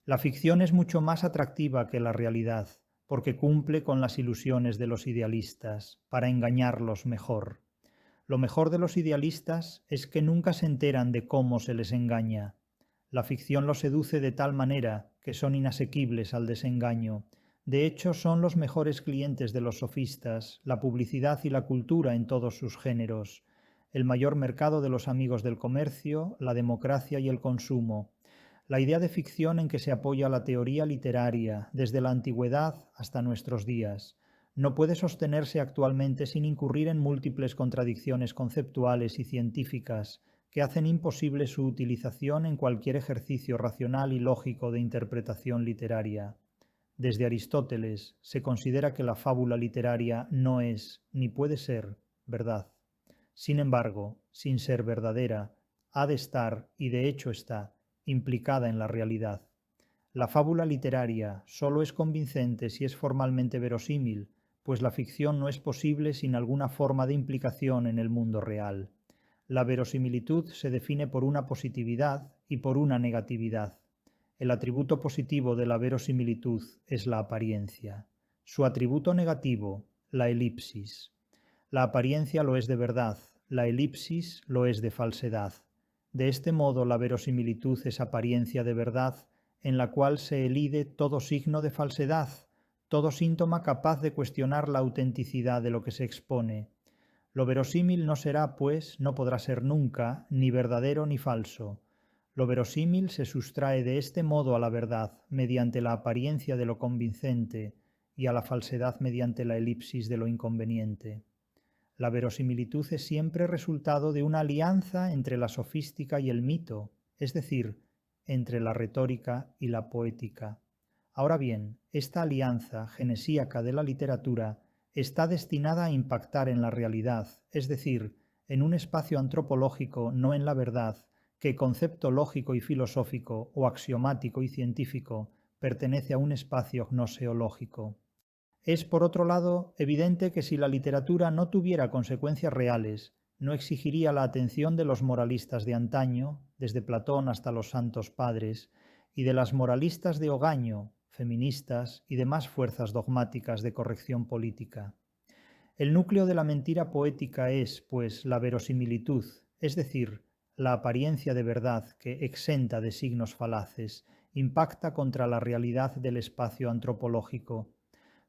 La ficción es mucho más atractiva que la realidad, porque cumple con las ilusiones de los idealistas, para engañarlos mejor. Lo mejor de los idealistas es que nunca se enteran de cómo se les engaña. La ficción los seduce de tal manera que son inasequibles al desengaño. De hecho, son los mejores clientes de los sofistas, la publicidad y la cultura en todos sus géneros, el mayor mercado de los amigos del comercio, la democracia y el consumo. La idea de ficción en que se apoya la teoría literaria desde la antigüedad hasta nuestros días no puede sostenerse actualmente sin incurrir en múltiples contradicciones conceptuales y científicas que hacen imposible su utilización en cualquier ejercicio racional y lógico de interpretación literaria. Desde Aristóteles se considera que la fábula literaria no es, ni puede ser, verdad. Sin embargo, sin ser verdadera, ha de estar, y de hecho está, implicada en la realidad. La fábula literaria sólo es convincente si es formalmente verosímil, pues la ficción no es posible sin alguna forma de implicación en el mundo real. La verosimilitud se define por una positividad y por una negatividad. El atributo positivo de la verosimilitud es la apariencia. Su atributo negativo, la elipsis. La apariencia lo es de verdad, la elipsis lo es de falsedad. De este modo, la verosimilitud es apariencia de verdad, en la cual se elide todo signo de falsedad, todo síntoma capaz de cuestionar la autenticidad de lo que se expone. Lo verosímil no será, pues, no podrá ser nunca, ni verdadero ni falso. Lo verosímil se sustrae de este modo a la verdad, mediante la apariencia de lo convincente, y a la falsedad mediante la elipsis de lo inconveniente. La verosimilitud es siempre resultado de una alianza entre la sofística y el mito, es decir, entre la retórica y la poética. Ahora bien, esta alianza genesíaca de la literatura está destinada a impactar en la realidad, es decir, en un espacio antropológico, no en la verdad, que concepto lógico y filosófico o axiomático y científico pertenece a un espacio gnoseológico. Es, por otro lado, evidente que si la literatura no tuviera consecuencias reales, no exigiría la atención de los moralistas de antaño, desde Platón hasta los santos padres, y de las moralistas de hogaño, feministas y demás fuerzas dogmáticas de corrección política. El núcleo de la mentira poética es, pues, la verosimilitud, es decir, la apariencia de verdad que, exenta de signos falaces, impacta contra la realidad del espacio antropológico.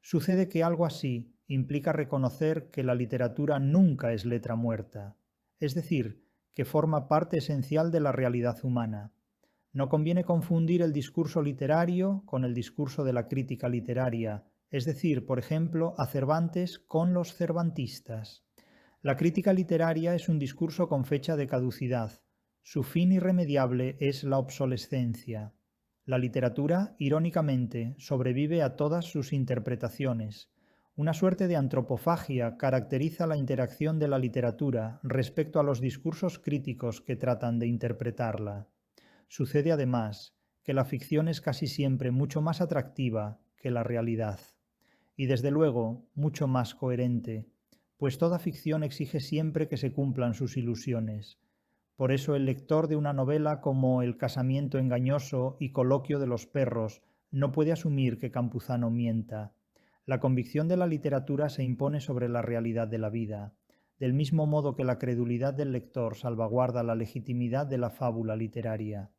Sucede que algo así implica reconocer que la literatura nunca es letra muerta, es decir, que forma parte esencial de la realidad humana. No conviene confundir el discurso literario con el discurso de la crítica literaria, es decir, por ejemplo, a Cervantes con los cervantistas. La crítica literaria es un discurso con fecha de caducidad. Su fin irremediable es la obsolescencia. La literatura, irónicamente, sobrevive a todas sus interpretaciones. Una suerte de antropofagia caracteriza la interacción de la literatura respecto a los discursos críticos que tratan de interpretarla. Sucede además que la ficción es casi siempre mucho más atractiva que la realidad y desde luego mucho más coherente, pues toda ficción exige siempre que se cumplan sus ilusiones. Por eso el lector de una novela como El casamiento engañoso y Coloquio de los perros no puede asumir que Campuzano mienta. La convicción de la literatura se impone sobre la realidad de la vida, del mismo modo que la credulidad del lector salvaguarda la legitimidad de la fábula literaria.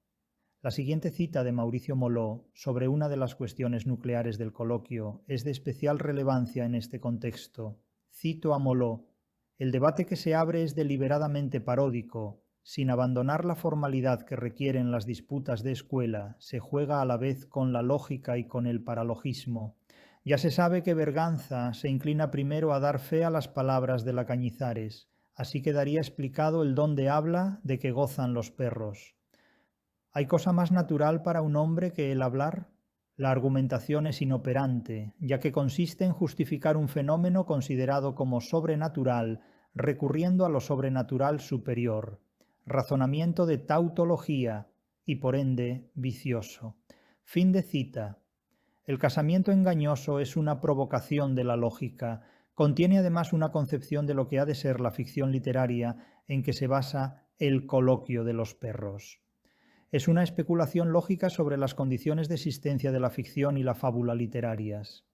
La siguiente cita de Mauricio Moló sobre una de las cuestiones nucleares del coloquio es de especial relevancia en este contexto. Cito a Moló: «El debate que se abre es deliberadamente paródico. Sin abandonar la formalidad que requieren las disputas de escuela, se juega a la vez con la lógica y con el paralogismo. Ya se sabe que Berganza se inclina primero a dar fe a las palabras de la Cañizares, así quedaría explicado el don de habla de que gozan los perros. ¿Hay cosa más natural para un hombre que el hablar? La argumentación es inoperante, ya que consiste en justificar un fenómeno considerado como sobrenatural, recurriendo a lo sobrenatural superior. Razonamiento de tautología y, por ende, vicioso». Fin de cita. El casamiento engañoso es una provocación de la lógica. Contiene además una concepción de lo que ha de ser la ficción literaria en que se basa El coloquio de los perros. Es una especulación lógica sobre las condiciones de existencia de la ficción y la fábula literarias.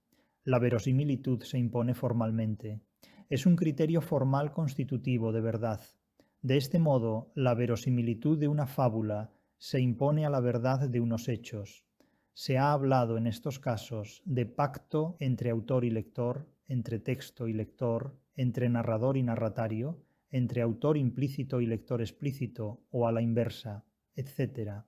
La verosimilitud se impone formalmente. Es un criterio formal constitutivo de verdad. De este modo, la verosimilitud de una fábula se impone a la verdad de unos hechos. Se ha hablado en estos casos de pacto entre autor y lector, entre texto y lector, entre narrador y narratario, entre autor implícito y lector explícito, o a la inversa, etc.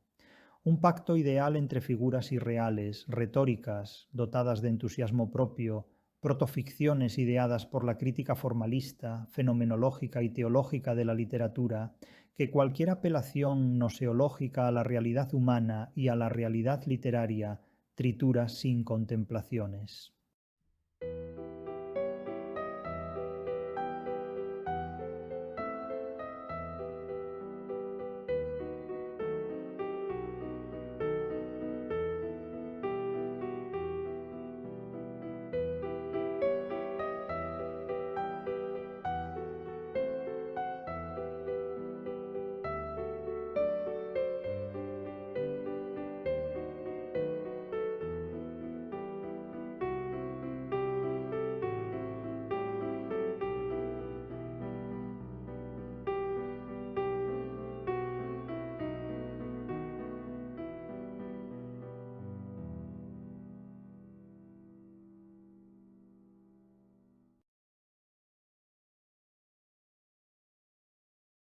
Un pacto ideal entre figuras irreales, retóricas, dotadas de entusiasmo propio, protoficciones ideadas por la crítica formalista, fenomenológica y teológica de la literatura, que cualquier apelación noseológica a la realidad humana y a la realidad literaria tritura sin contemplaciones.